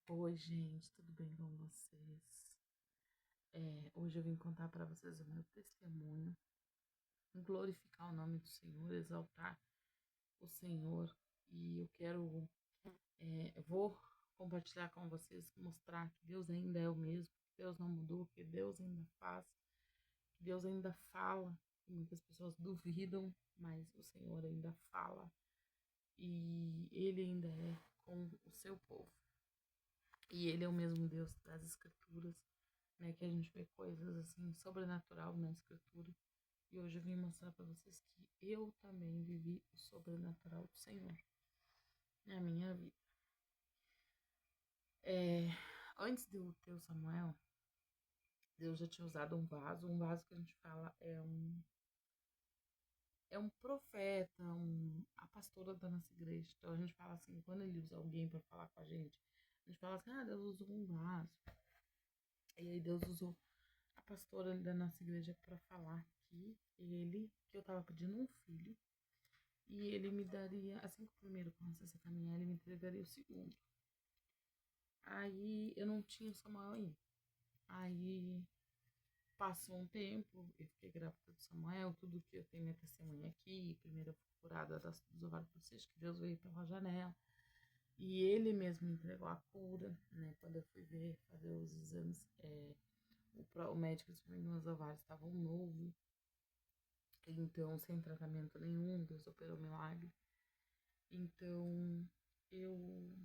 Oi, gente, tudo bem com vocês? Hoje eu vim contar para vocês o meu testemunho, glorificar o nome do Senhor, exaltar o Senhor. E eu vou compartilhar com vocês, mostrar que Deus ainda é o mesmo, que Deus não mudou, que Deus ainda faz, que Deus ainda fala. Que muitas pessoas duvidam, mas o Senhor ainda fala e Ele ainda é com o seu povo. E Ele é o mesmo Deus das Escrituras, né, que a gente vê coisas assim sobrenatural na escritura. E hoje eu vim mostrar para vocês que eu também vivi o sobrenatural do Senhor na minha vida. É, Antes de eu ter o Samuel, Deus já tinha usado um vaso que a gente fala é um profeta, a pastora da nossa igreja. Então a gente fala assim, quando ele usa alguém para falar com a gente fala assim, Deus usou um vaso. E aí Deus usou a pastora da nossa igreja para falar que eu tava pedindo um filho e ele me daria, assim que o primeiro começasse a caminhar, ele me entregaria o segundo. Aí eu não tinha o Samuel ainda. Aí passou um tempo, eu fiquei grávida do Samuel, tudo que eu tenho minha testemunha aqui. Primeiro eu fui curada dos ovários policísticos, que Deus veio pela janela. E ele mesmo me entregou a cura, né? Quando eu fui ver, fazer os exames, o médico disse pra mim que meus ovários estavam novos. Então, sem tratamento nenhum, Deus operou milagre. Então, eu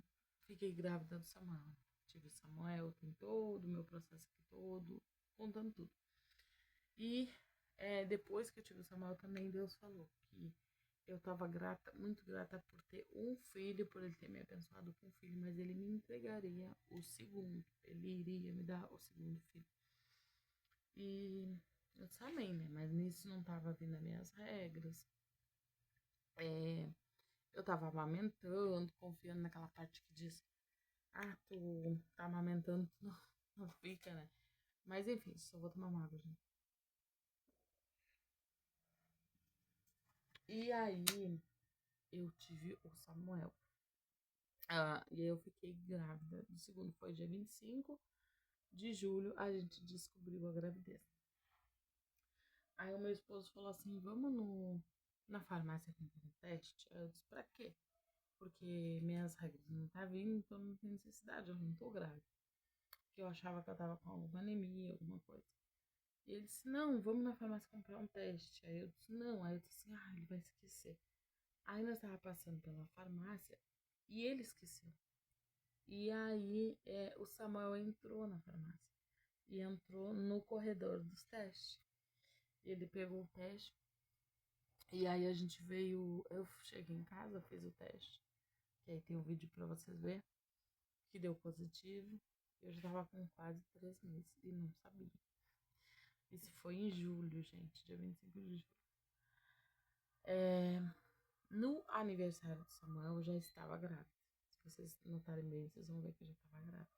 fiquei grávida do Samuel. Tive o Samuel, tem todo o meu processo aqui todo, contando tudo. E depois que eu tive o Samuel também, Deus falou que eu estava grata, muito grata por ter um filho, por ele ter me abençoado com um filho, mas ele me entregaria o segundo. Ele iria me dar o segundo filho. E eu disse amém, né? Mas nisso não estava vindo as minhas regras. É, eu tava amamentando, confiando naquela parte que diz, tu tá amamentando, tu não fica, né? Mas enfim, só vou tomar uma água, gente. E aí eu tive o Samuel. E aí eu fiquei grávida. O segundo foi dia 25 de julho, a gente descobriu a gravidez. Aí o meu esposo falou assim, vamos na farmácia fazer um teste? Aí eu disse, pra quê? Porque minhas regras não tá vindo, então não tem necessidade, eu não tô grávida. Que eu achava que eu tava com alguma anemia, alguma coisa. E ele disse, não, vamos na farmácia comprar um teste. Aí eu disse, não. Aí eu disse assim, ele vai esquecer. Aí nós tava passando pela farmácia e ele esqueceu. E aí o Samuel entrou na farmácia e entrou no corredor dos testes. Ele pegou o teste e aí a gente veio, eu cheguei em casa, fiz o teste, que aí tem um vídeo pra vocês verem, que deu positivo. Eu já tava com quase 3 meses e não sabia. Isso foi em julho, gente, dia 25 de julho. No aniversário de Samuel, eu já estava grávida. Se vocês notarem bem, vocês vão ver que eu já estava grávida.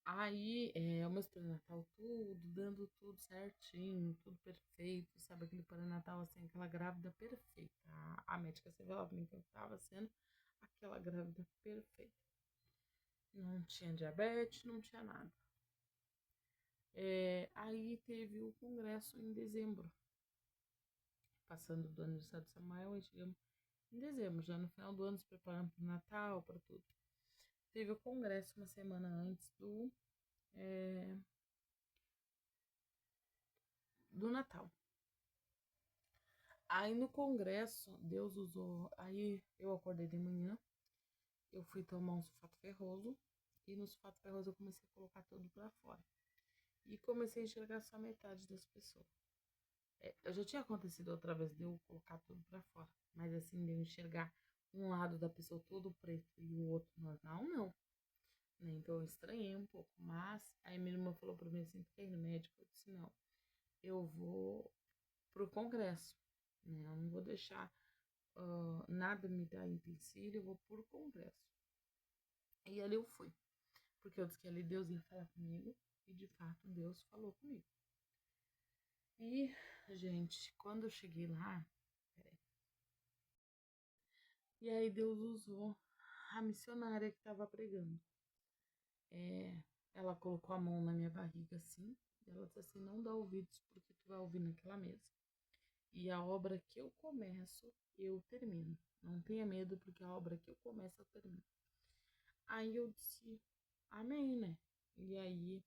Aí, o meu pré-natal tudo, dando tudo certinho, tudo perfeito, sabe? Aquele pré-natal, assim, aquela grávida perfeita. A médica revelava pra mim que eu estava sendo aquela grávida perfeita. Não tinha diabetes, não tinha nada. Aí teve o congresso em dezembro. Passando do aniversário de Samuel, aí chegamos em dezembro, já no final do ano, se preparando para o Natal, para tudo. Teve o congresso uma semana antes é, do Natal. Aí no congresso, Deus usou. Aí eu acordei de manhã, eu fui tomar um sulfato ferroso, e no sulfato ferroso eu comecei a colocar tudo para fora. E comecei a enxergar só metade das pessoas. Eu já tinha acontecido outra vez de eu colocar tudo para fora, mas assim, de eu enxergar um lado da pessoa todo preto e o outro normal, não. Né? Então eu estranhei um pouco, mas aí minha irmã falou pra mim assim, tu quer ir no médico? Eu disse, não, eu vou pro congresso, né? Eu não vou deixar nada me dar empecilho, eu vou pro congresso. E ali eu fui, porque eu disse que ali Deus ia falar comigo, e de fato Deus falou comigo. E, gente, quando eu cheguei lá, peraí, e aí Deus usou a missionária que tava pregando. Ela colocou a mão na minha barriga assim, e ela disse assim: não dá ouvidos porque tu vai ouvir naquela mesa. E a obra que eu começo, eu termino. Não tenha medo, porque a obra que eu começo, eu termino. Aí eu disse, amém, né? E aí,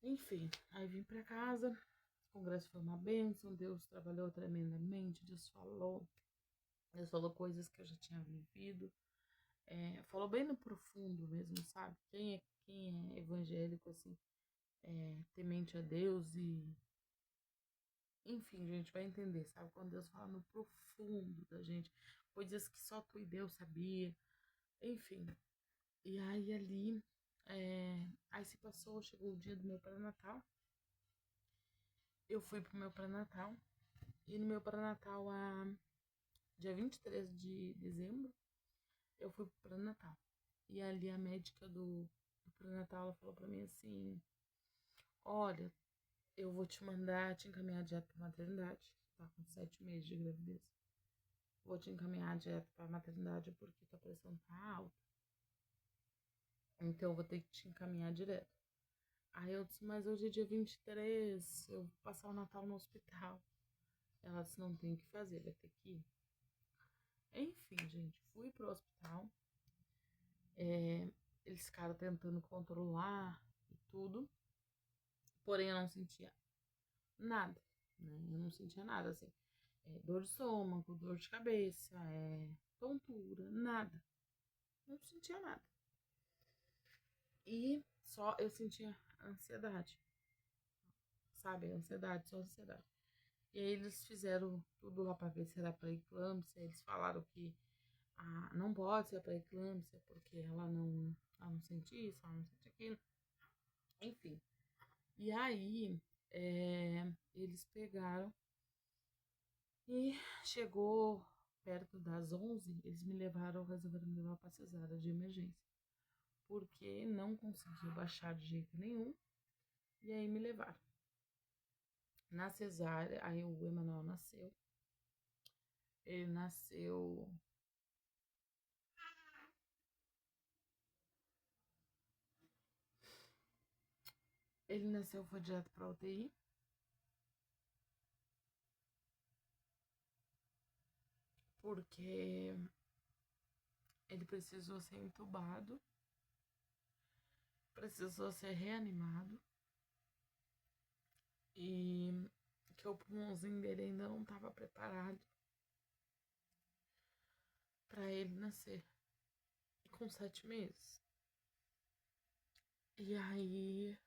enfim, aí vim pra casa, o congresso foi uma bênção, Deus trabalhou tremendamente, Deus falou coisas que eu já tinha vivido, falou bem no profundo mesmo, sabe? Quem é evangélico, assim, temente a Deus e enfim, gente, vai entender, sabe? Quando Deus fala no profundo da gente, coisas que só tu e Deus sabia, enfim. E aí ali, aí se passou, chegou o dia do meu pré-natal. Eu fui pro meu pré-natal. E no meu pré-natal, dia 23 de dezembro, eu fui pro pré-natal. E ali a médica do pré-natal, ela falou pra mim assim, olha, eu vou te encaminhar direto pra maternidade. Tá com 7 meses de gravidez. Vou te encaminhar direto pra maternidade porque tua pressão tá alta. Então eu vou ter que te encaminhar direto. Aí eu disse, mas hoje é dia 23, eu vou passar o Natal no hospital. Ela disse, não tem o que fazer, vai ter que ir. Enfim, gente, fui pro hospital. Eles ficaram tentando controlar e tudo. Porém, eu não sentia nada, né? Eu não sentia nada, assim. Dor de estômago, dor de cabeça, tontura, nada. Não sentia nada. E só eu sentia ansiedade, sabe? Ansiedade, só ansiedade. E aí eles fizeram tudo lá pra ver se era pré-eclâmpsia. Eles falaram que não pode ser pré-eclâmpsia porque ela não sente isso, ela não sente aquilo. Enfim. E aí eles pegaram e chegou perto das 11, eles resolveram me levar pra cesárea de emergência. Porque não conseguiu baixar de jeito nenhum. E aí me levaram. Na cesárea, aí o Emanuel nasceu. Ele nasceu. Ele nasceu, foi direto pra UTI. Porque ele precisou ser entubado. Precisou ser reanimado. E que o pulmãozinho dele ainda não estava preparado para ele nascer com 7 meses. E aí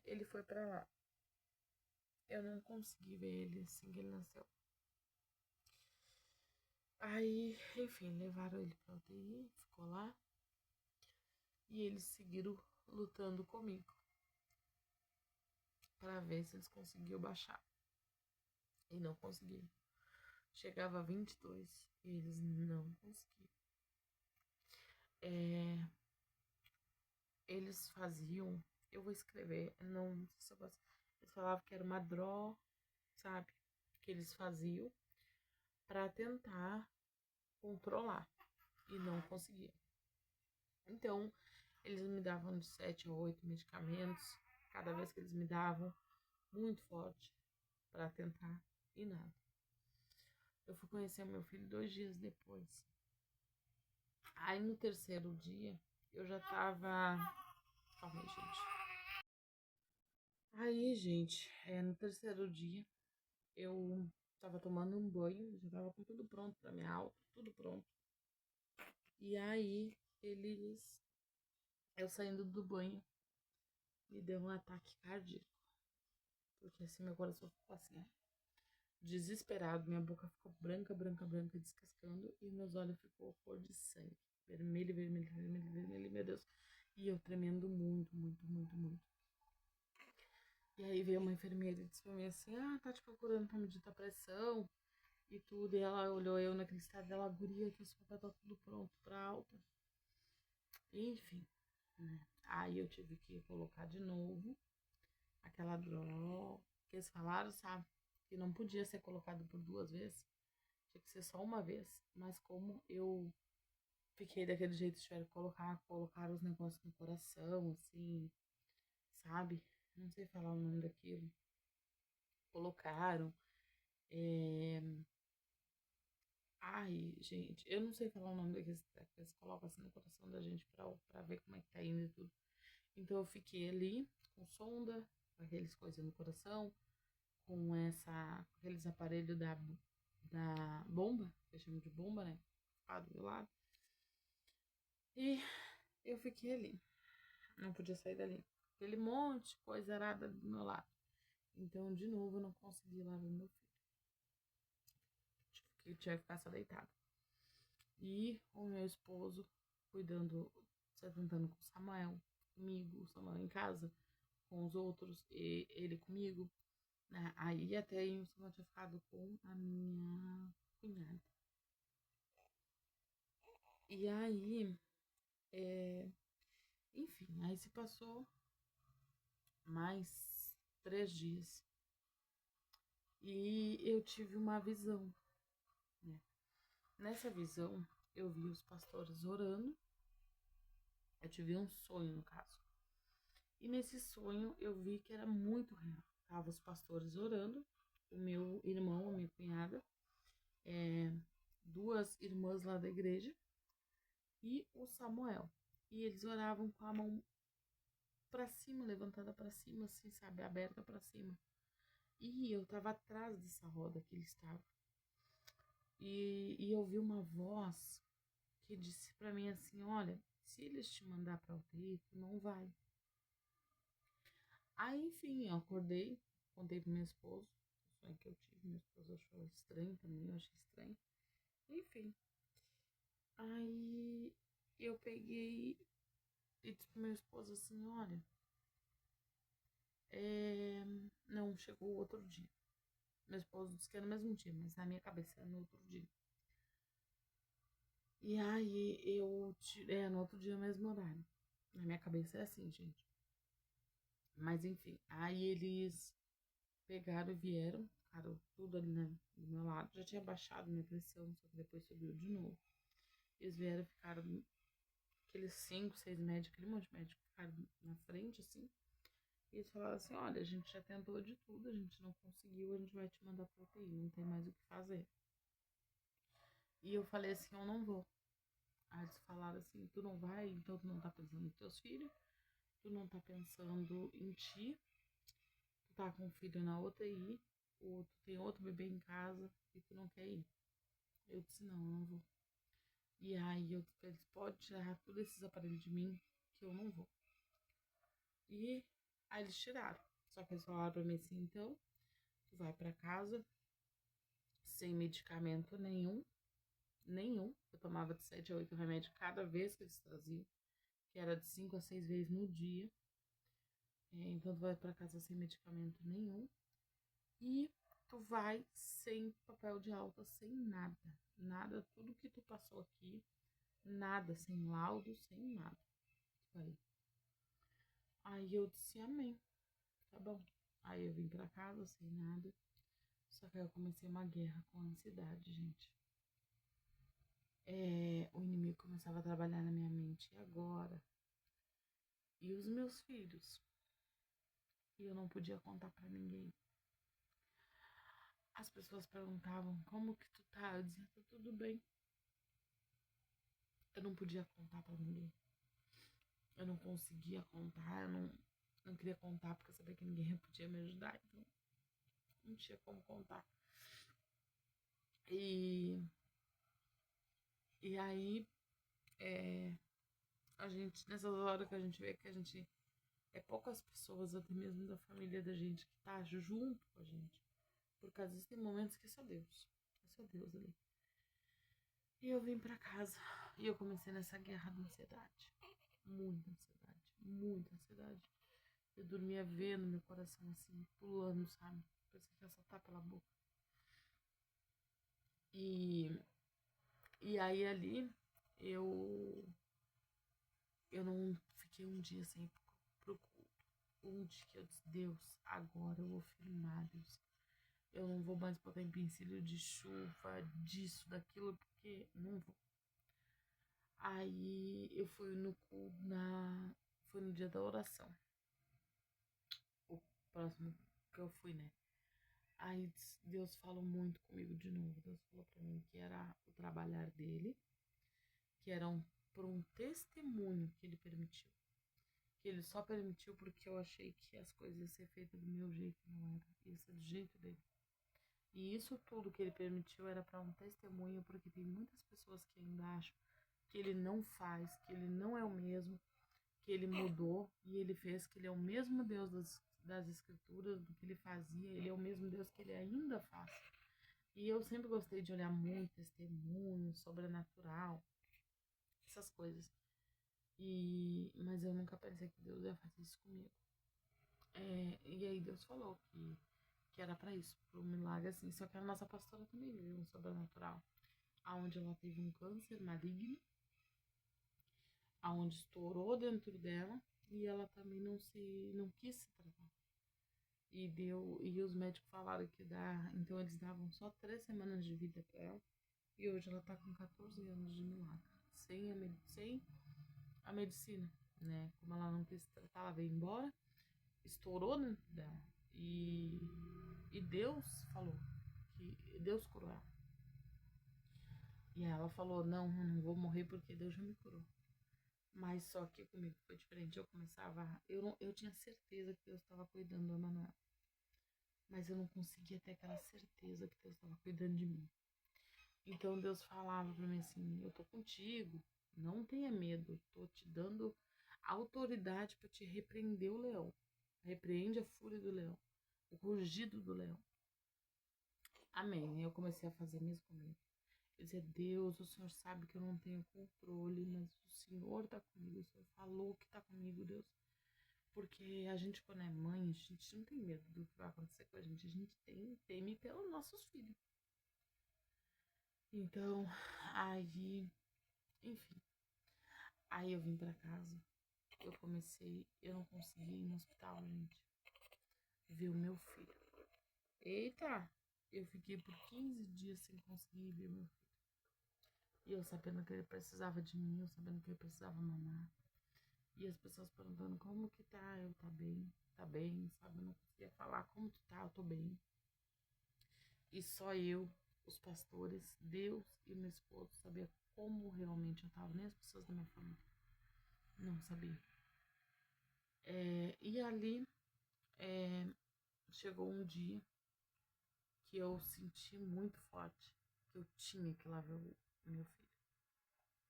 ele foi para lá. Eu não consegui ver ele assim que ele nasceu. Aí, enfim, levaram ele pra UTI, ficou lá. E eles seguiram lutando comigo para ver se eles conseguiam baixar. E não conseguiram. Chegava a 22 e eles não conseguiam. Eles faziam, eu vou escrever, não sei se eu posso. Eles falavam que era uma draw, sabe? Que eles faziam para tentar controlar e não conseguiam. Então, eles me davam de 7 a 8 medicamentos, cada vez que eles me davam, muito forte, para tentar e nada. Eu fui conhecer meu filho 2 dias depois. Aí no terceiro dia, eu já tava. Calma aí, gente. Aí, gente, no terceiro dia, eu tava tomando um banho, já tava com tudo pronto pra minha alta, tudo pronto. E aí, eu saindo do banho, me deu um ataque cardíaco. Porque assim, meu coração ficou assim, desesperado, minha boca ficou branca, branca, branca, descascando, e meus olhos ficou cor de sangue. Vermelho, vermelho, vermelho, vermelho, meu Deus. E eu tremendo muito, muito, muito, muito. E aí veio uma enfermeira e disse pra mim assim, tá te procurando pra medir tua pressão e tudo. E ela olhou eu naquele estado dela, guria, que o seu papel tá tudo pronto pra alta. Enfim, né? Aí eu tive que colocar de novo aquela droga que eles falaram, sabe? Que não podia ser colocado por 2 vezes. tinha que ser só uma vez. Mas como eu fiquei daquele jeito, tiveram que colocar os negócios no coração, assim, sabe? Não sei falar o nome daquilo. Colocaram. É... Ai, gente, eu não sei falar o nome daqueles que eles colocam assim no coração da gente pra ver como é que tá indo e tudo. Então eu fiquei ali com sonda, com aqueles coisas no coração, com aqueles aparelhos da bomba, que eu chamo de bomba, né? Ficar do meu lado. E eu fiquei ali. Não podia sair dali. Aquele monte de coisa arada do meu lado. Então, de novo, eu não consegui lá ver meu filho. Que tinha que ficar só deitado. E o meu esposo cuidando, se atentando com o Samuel, comigo, o Samuel em casa, com os outros, e ele comigo. Né? Aí até aí o Samuel tinha ficado com a minha cunhada. E aí, enfim, aí se passou mais 3 dias. E eu tive uma visão, né? Nessa visão, eu vi os pastores orando. Eu tive um sonho, no caso. E nesse sonho, eu vi que era muito real. Tava os pastores orando, o meu irmão, a minha cunhada, 2 irmãs lá da igreja e o Samuel. E eles oravam com a mão pra cima, levantada pra cima, assim, sabe? Aberta pra cima. E eu tava atrás dessa roda que ele estava. E eu vi uma voz que disse pra mim assim: olha, se eles te mandar pra UTI, tu não vai. Aí, enfim, eu acordei, contei pro meu esposo o sonho que eu tive. Meu esposo achou estranho também, eu achei estranho. Enfim, aí eu peguei e disse pro meu esposo assim: olha, não, chegou outro dia. Meu esposo disse que era no mesmo dia, mas na minha cabeça era no outro dia. E aí no outro dia, mesmo horário. Na minha cabeça é assim, gente. Mas enfim, aí eles pegaram e vieram, ficaram tudo ali, né, do meu lado. Já tinha baixado minha pressão, só que depois subiu de novo. Eles vieram, ficaram aqueles 5, 6 médicos, aquele monte de médicos ficaram na frente, assim. E eles falaram assim: olha, a gente já tentou de tudo, a gente não conseguiu, a gente vai te mandar pra UTI, não tem mais o que fazer. E eu falei assim: eu não vou. Aí eles falaram assim: tu não vai, então tu não tá pensando nos teus filhos, tu não tá pensando em ti, tu tá com um filho na UTI, ou tu tem outro bebê em casa e tu não quer ir. Eu disse: não, eu não vou. E aí eu disse pra eles: pode tirar todos esses aparelhos de mim, que eu não vou. E aí eles tiraram. Só que eles falaram pra mim assim: então, tu vai pra casa sem medicamento nenhum. Nenhum. Eu tomava de 7 a 8 remédios cada vez que eles traziam, que era de 5 a 6 vezes no dia. Então tu vai pra casa sem medicamento nenhum. E tu vai sem papel de alta, sem nada. Nada, tudo que tu passou aqui, nada, sem laudo, sem nada. Aí eu disse: amém, tá bom. Aí eu vim pra casa sem nada. Só que aí eu comecei uma guerra com a ansiedade, gente. O inimigo começava a trabalhar na minha mente. E agora? E os meus filhos? E eu não podia contar pra ninguém. As pessoas perguntavam: como que tu tá? Eu dizia: tá tudo bem. Eu não podia contar pra ninguém. Eu não conseguia contar, eu não queria contar porque eu sabia que ninguém podia me ajudar. Então não tinha como contar. E aí, a gente, nessas horas que a gente vê que a gente poucas pessoas, até mesmo da família da gente, que tá junto com a gente. Porque às vezes tem momentos que é só Deus. É só Deus ali. E eu vim pra casa e eu comecei nessa guerra da ansiedade. Muita ansiedade, muita ansiedade. Eu dormia vendo meu coração assim, pulando, sabe? Parecia que ia saltar pela boca. E, e aí ali eu não fiquei um dia sem pro culto. Um dia que eu disse: Deus, agora eu vou firmar, Deus. Eu não vou mais botar empecilho de chuva, disso, daquilo, porque não vou. Aí eu fui no foi no dia da oração. O próximo que eu fui, né? Aí Deus falou muito comigo de novo. Deus falou pra mim que era o trabalhar dele, que era por um testemunho que ele permitiu. Que ele só permitiu porque eu achei que as coisas iam ser feitas do meu jeito, não era. Ia ser do jeito dele. E isso tudo que ele permitiu era para um testemunho, porque tem muitas pessoas que ainda acham que ele não faz, que ele não é o mesmo, que ele mudou e ele fez, que ele é o mesmo Deus das Escrituras, do que ele fazia, ele é o mesmo Deus que ele ainda faz. E eu sempre gostei de olhar muito testemunho, sobrenatural, essas coisas. Mas eu nunca pensei que Deus ia fazer isso comigo. E aí Deus falou que era para isso, para um milagre assim. Só que a nossa pastora também viu um sobrenatural, aonde ela teve um câncer maligno, aonde estourou dentro dela e ela também não quis se tratar. E os médicos falaram que então eles davam só 3 semanas de vida para ela. E hoje ela tá com 14 anos de milagre, sem a medicina, né? Como ela não quis tratar, ela veio embora, estourou dentro dela. E Deus falou que Deus curou ela. E ela falou: não, eu não vou morrer porque Deus já me curou. Mas só que comigo foi diferente. Eu tinha certeza que Deus estava cuidando do Emanuel. Mas eu não conseguia ter aquela certeza que Deus estava cuidando de mim. Então Deus falava para mim assim: eu tô contigo, não tenha medo, tô te dando autoridade para te repreender o leão. Repreende a fúria do leão, o rugido do leão. Amém. E eu comecei a fazer mesmo comigo. Eu dizia: Deus, o Senhor sabe que eu não tenho controle, mas o Senhor tá comigo, o Senhor falou que tá comigo, Deus. Porque a gente, quando é mãe, a gente não tem medo do que vai acontecer com a gente teme pelos nossos filhos. Então, aí, enfim, aí eu vim pra casa, eu não consegui ir no hospital, gente, ver o meu filho. Eita, eu fiquei por 15 dias sem conseguir ver meu filho. E eu sabendo que ele precisava de mim, eu sabendo que ele precisava mamar. E as pessoas perguntando como que tá, eu tá bem, sabe? Eu não conseguia falar como tu tá, eu tô bem. E só eu, os pastores, Deus e meu esposo sabia como realmente eu tava, nem as pessoas da minha família não sabiam. E ali chegou um dia que eu senti muito forte que eu tinha que ir lá ver o meu filho.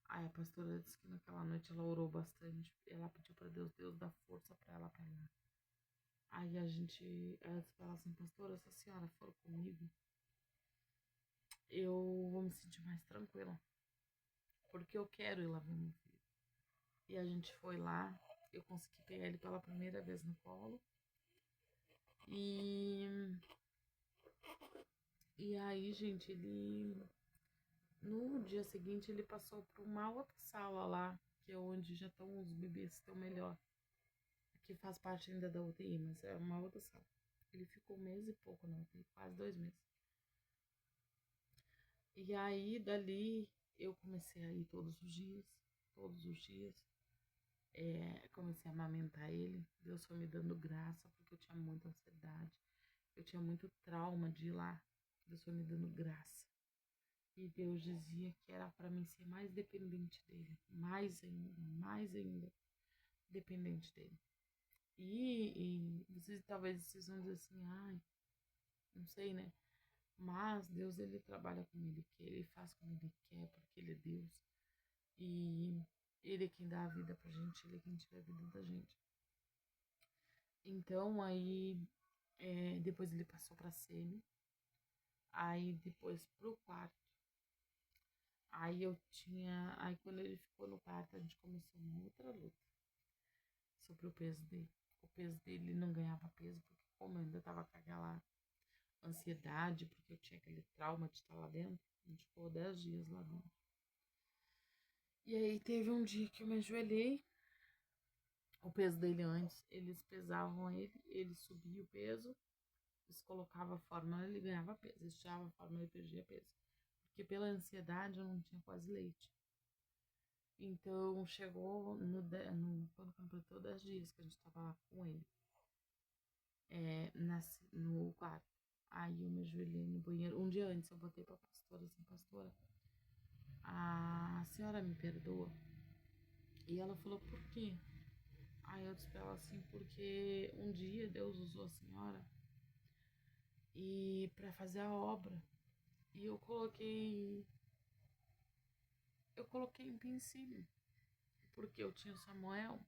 Aí a pastora disse que naquela noite ela orou bastante, ela pediu para Deus dar força para ela pra ir lá. Aí ela disse pra ela assim: pastora, se a senhora for comigo, eu vou me sentir mais tranquila, porque eu quero ir lá ver meu filho. E a gente foi lá, eu consegui pegar ele pela primeira vez no colo. E, e aí, gente, no dia seguinte ele passou para uma outra sala lá, que é onde já estão os bebês que estão melhor. Que faz parte ainda da UTI, mas é uma outra sala. Ele ficou 1 mês e pouco na UTI, quase 2 meses. E aí, dali, eu comecei a ir todos os dias, todos os dias. Comecei a amamentar ele. Deus foi me dando graça, porque eu tinha muita ansiedade. Eu tinha muito trauma de ir lá. Deus foi me dando graça. E Deus dizia que era para mim ser mais dependente dele. Mais ainda dependente dele. E talvez vocês vão dizer assim: ai, não sei, né? Mas Deus, ele trabalha como ele quer, ele faz como ele quer, porque ele é Deus. E ele é quem dá a vida pra gente, ele é quem tira a vida da gente. Então, aí, depois ele passou pra semi, aí depois pro quarto. Aí quando ele ficou no quarto, a gente começou uma outra luta sobre o peso dele. O peso dele não ganhava peso, porque como eu ainda tava com aquela ansiedade, porque eu tinha aquele trauma de estar lá dentro, a gente ficou 10 dias lá dentro. E aí teve um dia que eu me ajoelhei, o peso dele antes, eles pesavam ele subia o peso, se colocava fórmula, ele ganhava peso. Se tirava a fórmula, ele perdia peso. Porque pela ansiedade eu não tinha quase leite. Então chegou quando completou 10 dias que a gente tava lá com ele. No quarto. Aí eu me ajoelhei no banheiro. Um dia antes eu botei pra pastora assim, pastora, a senhora me perdoa? E ela falou, por quê? Aí eu disse pra ela assim, porque um dia Deus usou a senhora e para fazer a obra. E eu coloquei empecilho, porque eu tinha o Samuel.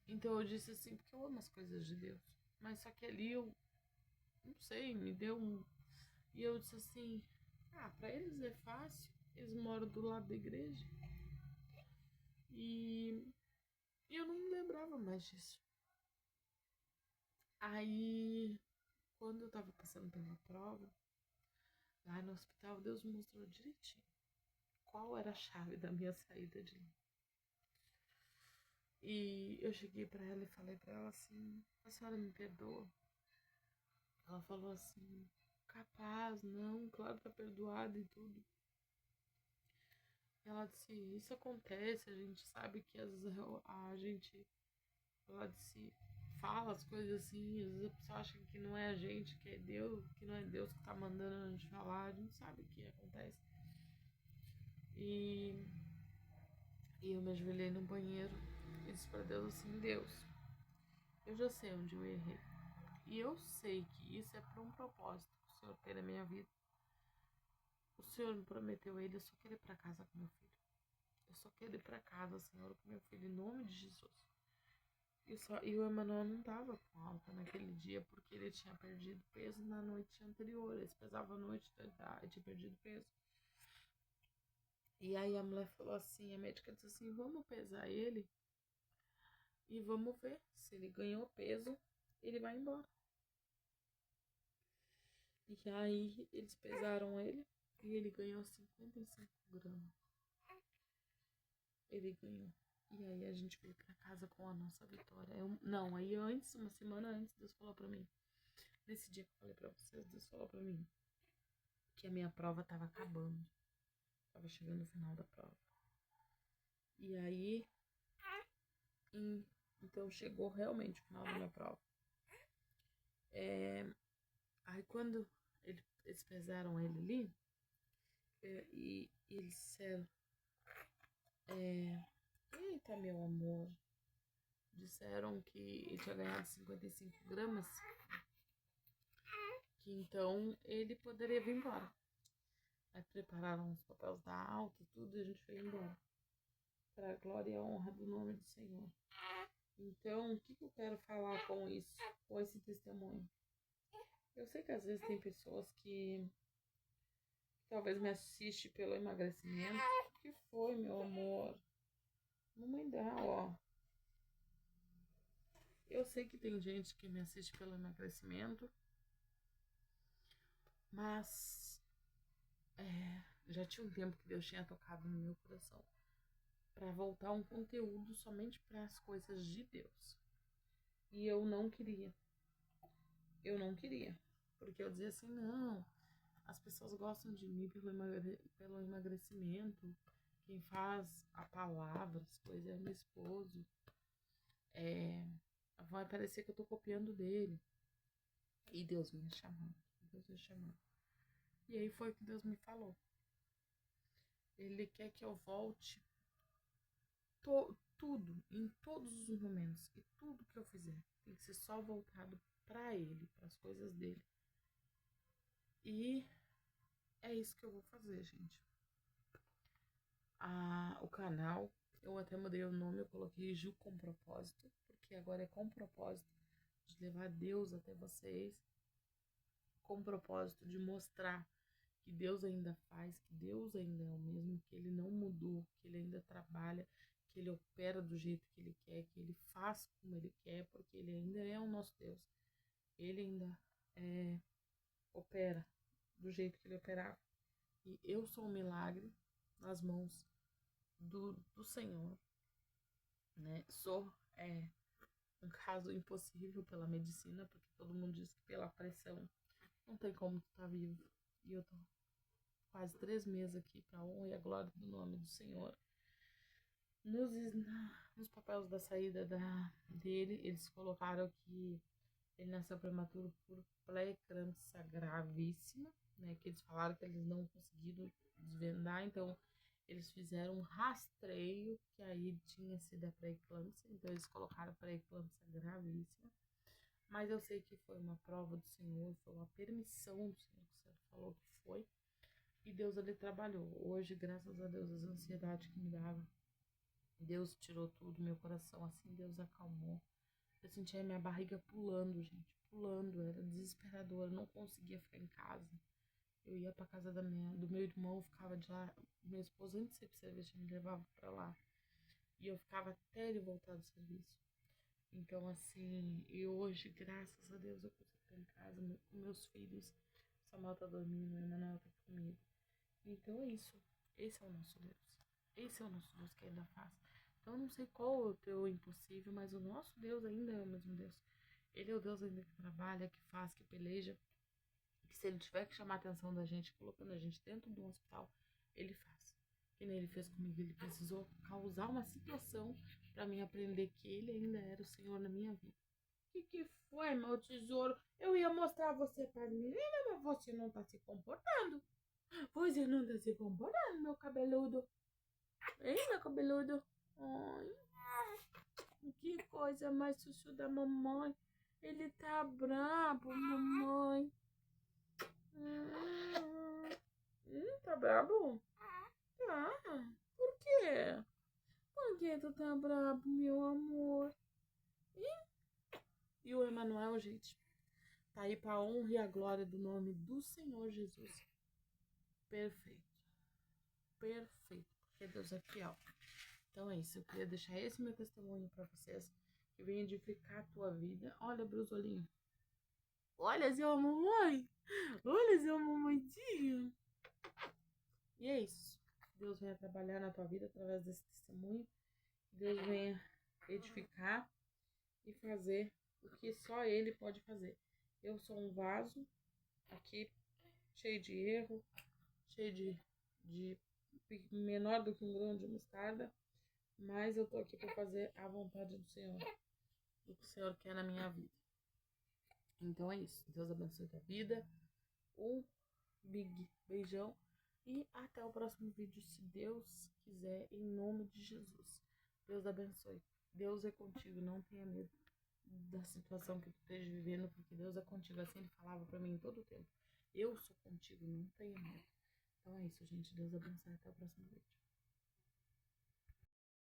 Então eu disse assim, porque eu amo as coisas de Deus. Mas só que ali eu, não sei, me deu um... E eu disse assim, pra eles é fácil, eles moram do lado da igreja. E eu não me lembrava mais disso. Aí, quando eu tava passando pela prova, lá no hospital, Deus me mostrou direitinho qual era a chave da minha saída de lá. E eu cheguei pra ela e falei pra ela assim, a senhora me perdoa? Ela falou assim, capaz, não, claro, tá perdoada e tudo. Ela disse, isso acontece, a gente sabe que às vezes a gente, ela disse, fala as coisas assim, às vezes a pessoa acha que não é a gente, que é Deus, que não é Deus que tá mandando a gente falar, a gente sabe que acontece. E eu me ajoelhei no banheiro e disse pra Deus assim, Deus, eu já sei onde eu errei. E eu sei que isso é por um propósito que o Senhor tem na minha vida. O Senhor me prometeu ele, eu só quero ir pra casa com meu filho. Eu só quero ir pra casa, Senhor, com meu filho, em nome de Jesus. E o Emanuel não tava com alta naquele dia, porque ele tinha perdido peso na noite anterior. Ele pesava a noite e tinha perdido peso. E aí a mulher falou assim, a médica disse assim, vamos pesar ele e vamos ver se ele ganhou peso, ele vai embora. E aí eles pesaram ele e ele ganhou 55 gramas. Ele ganhou. E aí a gente veio pra casa com a nossa vitória. Não, aí antes, uma semana antes, Deus falou pra mim. Nesse dia que eu falei pra vocês, Deus falou pra mim que a minha prova tava acabando. Tava chegando o final da prova. E aí, então chegou realmente o final da minha prova. Aí quando eles pesaram ele ali, e eles disseram, eita meu amor, disseram que ele tinha ganhado 55 gramas, que então ele poderia vir embora. Aí prepararam os papéis da alta, tudo, e a gente foi embora. Para a glória e a honra do nome do Senhor. Então, o que eu quero falar com isso, com esse testemunho? Eu sei que às vezes tem pessoas que talvez me assistem pelo emagrecimento. O que foi, meu amor? Mamãe dá, ó. Eu sei que tem gente que me assiste pelo emagrecimento, mas já tinha um tempo que Deus tinha tocado no meu coração para voltar um conteúdo somente para as coisas de Deus. E eu não queria. Porque eu dizia assim, não, as pessoas gostam de mim pelo emagrecimento. Quem faz a palavra, as coisas é meu esposo. Vai parecer que eu tô copiando dele. E Deus me chamando. Deus me chamando. E aí foi o que Deus me falou. Ele quer que eu volte tudo, em todos os momentos. E tudo que eu fizer tem que ser só voltado para ele, para as coisas dele. E é isso que eu vou fazer, gente. O canal, eu até mudei o nome, eu coloquei Ju com propósito, porque agora é com propósito de levar Deus até vocês, com propósito de mostrar que Deus ainda faz, que Deus ainda é o mesmo, que Ele não mudou, que Ele ainda trabalha, que Ele opera do jeito que Ele quer, que Ele faz como Ele quer, porque Ele ainda é o nosso Deus. Ele ainda opera do jeito que Ele operava. E eu sou um milagre nas mãos do Senhor, né? Sou um caso impossível pela medicina, porque todo mundo diz que pela pressão não tem como tu tá vivo. E eu tô quase 3 meses aqui pra honra e a glória do nome do Senhor. Nos papéis da saída dele, eles colocaram que ele nasceu prematuro por pré-eclâmpsia gravíssima, né? Que eles falaram que eles não conseguiram desvendar, então eles fizeram um rastreio, que aí tinha sido a pré-eclâmpsia, então eles colocaram pré-eclâmpsia gravíssima. Mas eu sei que foi uma prova do Senhor, foi uma permissão do Senhor, que o Senhor falou que foi. E Deus ali trabalhou. Hoje, graças a Deus, as ansiedades que me dava, Deus tirou tudo, meu coração assim, Deus acalmou. Eu sentia a minha barriga pulando, gente, pulando, era desesperador, eu não conseguia ficar em casa. Eu ia pra casa do meu irmão, ficava de lá, meu esposo antes de ir pro serviço me levava pra lá. E eu ficava até ele voltar do serviço. Então, assim, e hoje, graças a Deus, eu consigo ficar em casa com meus filhos. O Samuel tá dormindo, a Emanuel tá comigo. Então é isso. Esse é o nosso Deus. Esse é o nosso Deus que ainda faz. Então eu não sei qual é o teu impossível, mas o nosso Deus ainda é o mesmo Deus. Ele é o Deus ainda que trabalha, que faz, que peleja. Que se ele tiver que chamar a atenção da gente, colocando a gente dentro de um hospital, ele faz. Que nem ele fez comigo, ele precisou causar uma situação para mim aprender que ele ainda era o Senhor na minha vida. Que foi, meu tesouro? Eu ia mostrar você para as meninas, mas você não tá se comportando. Você não tá se comportando, meu cabeludo. Ei, meu cabeludo. Ai, que coisa mais chuchu da mamãe. Ele tá brabo, mamãe. Tá brabo? Tá. Por quê? Por que tu tá brabo, meu amor? E o Emanuel, gente, tá aí pra honra e a glória do nome do Senhor Jesus. Perfeito. Perfeito. Porque Deus é fiel. Então é isso. Eu queria deixar esse meu testemunho pra vocês, que vem edificar a tua vida. Olha, Brusolinho. Olha, seu mamãe. Olha, seu mamãezinho. E é isso. Deus venha trabalhar na tua vida através desse testemunho. Deus venha edificar e fazer o que só Ele pode fazer. Eu sou um vaso aqui cheio de erro, cheio de menor do que um grão de mostarda, mas eu tô aqui para fazer a vontade do Senhor, do que o Senhor quer na minha vida. Então é isso. Deus abençoe a tua vida. Um big beijão e até o próximo vídeo, se Deus quiser, em nome de Jesus. Deus abençoe. Deus é contigo, não tenha medo da situação que tu esteja vivendo, porque Deus é contigo. Assim ele falava para mim todo o tempo. Eu sou contigo, não tenha medo. Então é isso, gente. Deus abençoe. Até o próximo vídeo.